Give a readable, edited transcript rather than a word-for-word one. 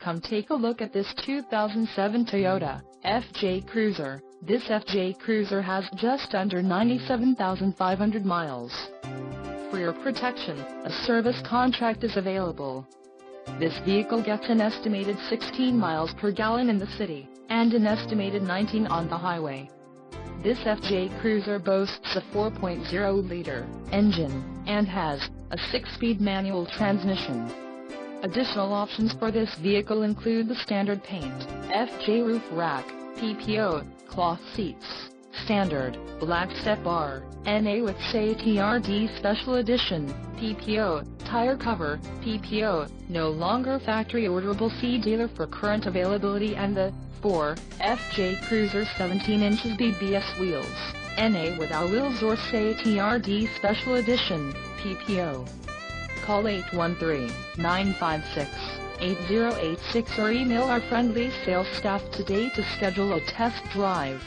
Come take a look at this 2007 Toyota FJ Cruiser. This FJ Cruiser has just under 97,500 miles. For your protection, a service contract is available. This vehicle gets an estimated 16 miles per gallon in the city, and an estimated 19 on the highway. This FJ Cruiser boasts a 4.0-liter engine, and has a 6-speed manual transmission. Additional options for this vehicle include the standard paint, FJ roof rack, PPO, cloth seats, standard, black step bar, NA with SAE-TRD Special Edition, PPO, tire cover, PPO, no longer factory orderable. See dealer for current availability. And the 4 FJ Cruiser 17 inches BBS wheels, NA with alloy wheels or SAE-TRD Special Edition, PPO. Call 813-956-8086 or email our friendly sales staff today to schedule a test drive.